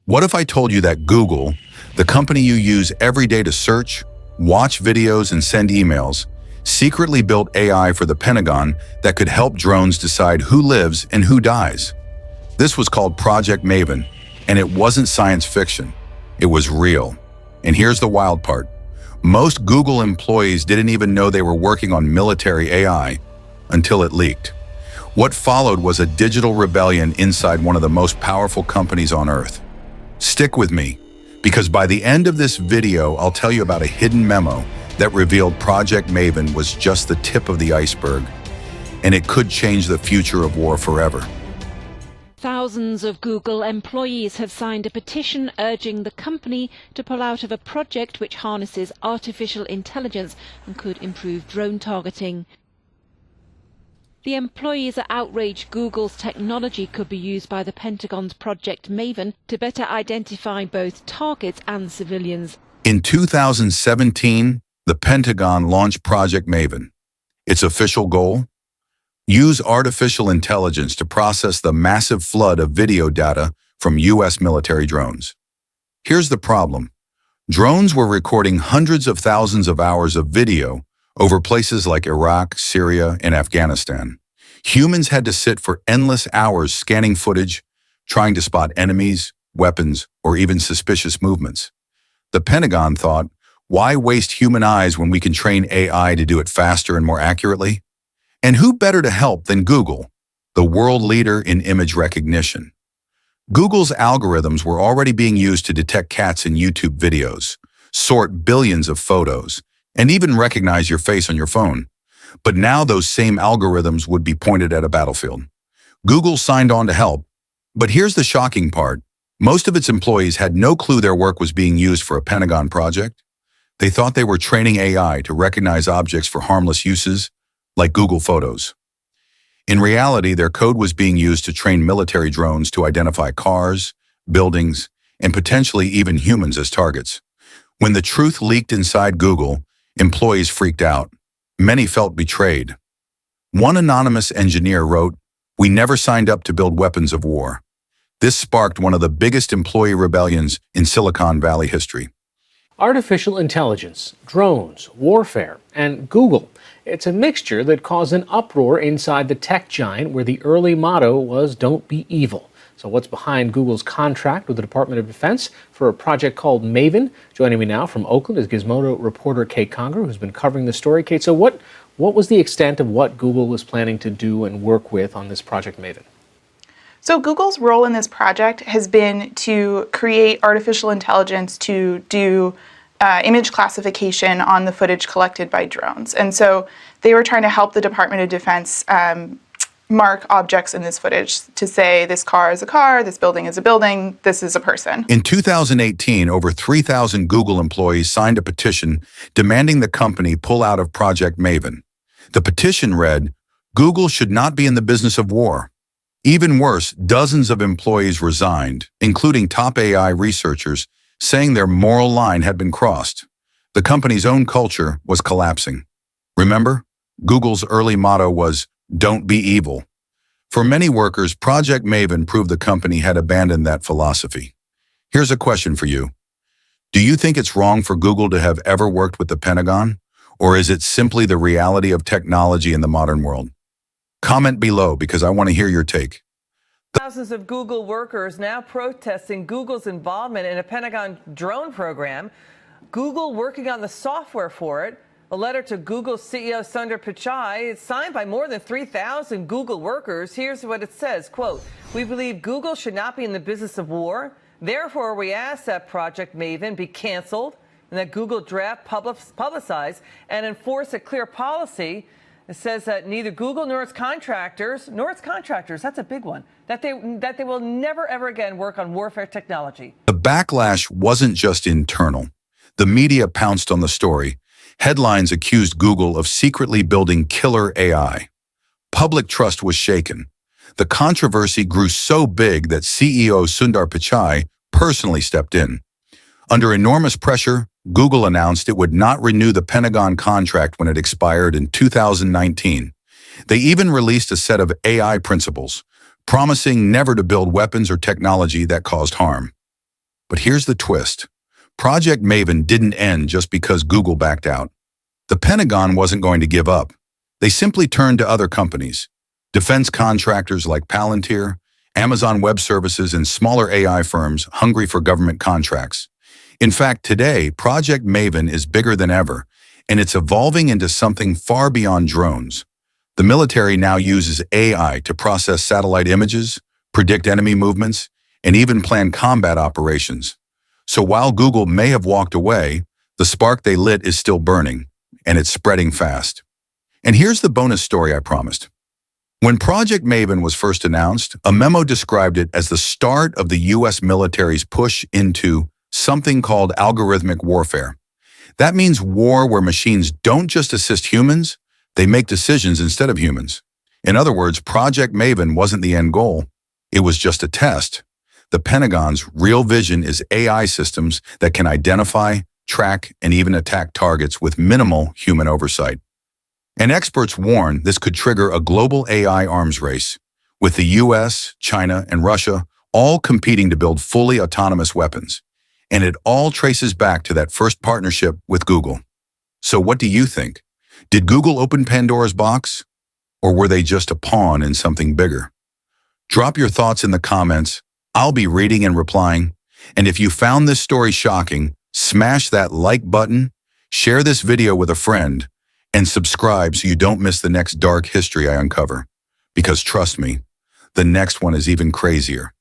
What if I told you that Google, the company you use every day to search, watch videos, and send emails, secretly built AI for the Pentagon that could help drones decide who lives and who dies? This was called Project Maven, and it wasn't science fiction. It was real. And here's the wild part. Most Google employees didn't even know they were working on military AI until it leaked. What followed was a digital rebellion inside one of the most powerful companies on Earth. Stick with me, because by the end of this video, I'll tell you about a hidden memo that revealed Project Maven was just the tip of the iceberg, and it could change the future of war forever. Thousands of Google employees have signed a petition urging the company to pull out of a project which harnesses artificial intelligence and could improve drone targeting. The employees are outraged Google's technology could be used by the Pentagon's Project Maven to better identify both targets and civilians. In 2017, the Pentagon launched Project Maven. Its official goal? Use artificial intelligence to process the massive flood of video data from U.S. military drones. Here's the problem. Drones were recording hundreds of thousands of hours of video over places like Iraq, Syria, and Afghanistan. Humans had to sit for endless hours scanning footage, trying to spot enemies, weapons, or even suspicious movements. The Pentagon thought, why waste human eyes when we can train AI to do it faster and more accurately? And who better to help than Google, the world leader in image recognition? Google's algorithms were already being used to detect cats in YouTube videos, sort billions of photos, and even recognize your face on your phone. But now those same algorithms would be pointed at a battlefield. Google signed on to help, but here's the shocking part. Most of its employees had no clue their work was being used for a Pentagon project. They thought they were training AI to recognize objects for harmless uses, like Google Photos. In reality, their code was being used to train military drones to identify cars, buildings, and potentially even humans as targets. When the truth leaked inside Google, employees freaked out. Many felt betrayed. One anonymous engineer wrote, "We never signed up to build weapons of war." This sparked one of the biggest employee rebellions in Silicon Valley history. Artificial intelligence, drones, warfare, and Google. It's a mixture that caused an uproar inside the tech giant where the early motto was "Don't be evil." So what's behind Google's contract with the Department of Defense for a project called Maven? Joining me now from Oakland is Gizmodo reporter Kate Conger, who's been covering the story. Kate, so what was the extent of what Google was planning to do and work with on this Project Maven? So Google's role in this project has been to create artificial intelligence to do image classification on the footage collected by drones. And so they were trying to help the Department of Defense mark objects in this footage to say this car is a car, this building is a building, this is a person. In 2018, over 3,000 Google employees signed a petition demanding the company pull out of Project Maven. The petition read, "Google should not be in the business of war." Even worse, dozens of employees resigned, including top AI researchers, saying their moral line had been crossed. The company's own culture was collapsing. Remember, Google's early motto was, "Don't be evil." For many workers, Project Maven proved the company had abandoned that philosophy. Here's a question for you. Do you think it's wrong for Google to have ever worked with the Pentagon? Or is it simply the reality of technology in the modern world? Comment below because I want to hear your take. Thousands of Google workers now protesting Google's involvement in a Pentagon drone program. Google working on the software for it. A letter to Google CEO Sundar Pichai. It's signed by more than 3,000 Google workers. Here's what it says, quote, "We believe Google should not be in the business of war. Therefore, we ask that Project Maven be canceled and that Google draft, publicize, and enforce a clear policy." It says that neither Google nor its contractors, that's a big one, that they will never, ever again work on warfare technology. The backlash wasn't just internal. The media pounced on the story. Headlines accused Google of secretly building killer AI. Public trust was shaken. The controversy grew so big that CEO Sundar Pichai personally stepped in. Under enormous pressure, Google announced it would not renew the Pentagon contract when it expired in 2019. They even released a set of AI principles, promising never to build weapons or technology that caused harm. But here's the twist. Project Maven didn't end just because Google backed out. The Pentagon wasn't going to give up. They simply turned to other companies. Defense contractors like Palantir, Amazon Web Services, and smaller AI firms hungry for government contracts. In fact, today, Project Maven is bigger than ever, and it's evolving into something far beyond drones. The military now uses AI to process satellite images, predict enemy movements, and even plan combat operations. So while Google may have walked away, the spark they lit is still burning, and it's spreading fast. And here's the bonus story I promised. When Project Maven was first announced, a memo described it as the start of the U.S. military's push into something called algorithmic warfare. That means war where machines don't just assist humans, they make decisions instead of humans. In other words, Project Maven wasn't the end goal. It was just a test. The Pentagon's real vision is AI systems that can identify, track, and even attack targets with minimal human oversight. And experts warn this could trigger a global AI arms race, with the US, China, and Russia all competing to build fully autonomous weapons. And it all traces back to that first partnership with Google. So what do you think? Did Google open Pandora's box? Or were they just a pawn in something bigger? Drop your thoughts in the comments. I'll be reading and replying. And if you found this story shocking, smash that like button, share this video with a friend, and subscribe so you don't miss the next dark history I uncover. Because trust me, the next one is even crazier.